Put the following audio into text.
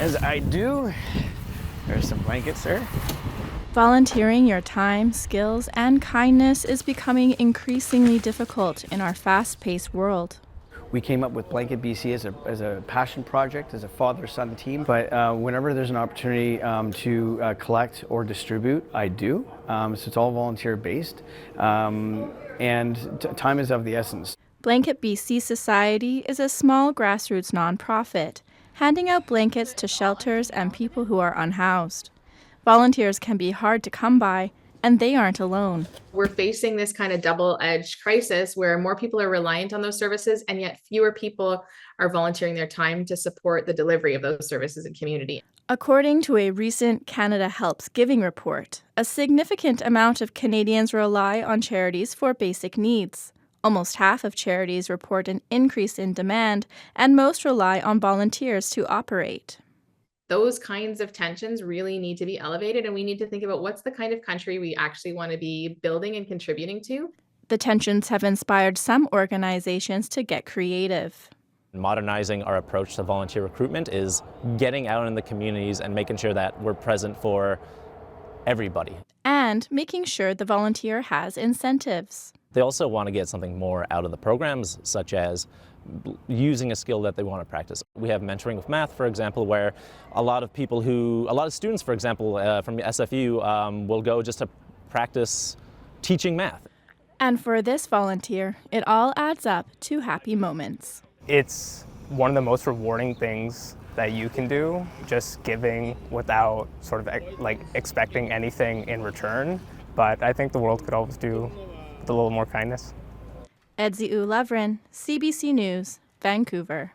As I do, there's some blankets there. Volunteering your time, skills, and kindness is becoming increasingly difficult in our fast-paced world. We came up with Blanket BC as a passion project, as a father-son team. But whenever there's an opportunity to collect or distribute, I do. So it's all volunteer-based, and time is of the essence. Blanket BC Society is a small grassroots nonprofit, handing out blankets to shelters and people who are unhoused. Volunteers can be hard to come by, and they aren't alone. We're facing this kind of double-edged crisis where more people are reliant on those services, and yet fewer people are volunteering their time to support the delivery of those services in community. According to a recent Canada Helps Giving report, a significant amount of Canadians rely on charities for basic needs. Almost half of charities report an increase in demand, and most rely on volunteers to operate. Those kinds of tensions really need to be elevated, and we need to think about what's the kind of country we actually want to be building and contributing to. The tensions have inspired some organizations to get creative. Modernizing our approach to volunteer recruitment is getting out in the communities and making sure that we're present for everybody. And making sure the volunteer has incentives. They also want to get something more out of the programs, such as using a skill that they want to practice. We have mentoring with math, for example, where a lot of students, for example, from SFU will go just to practice teaching math. And for this volunteer, it all adds up to happy moments. It's one of the most rewarding things that you can do, just giving without sort of like expecting anything in return. But I think the world could always do with a little more kindness. Edzi'u Loverin, CBC News, Vancouver.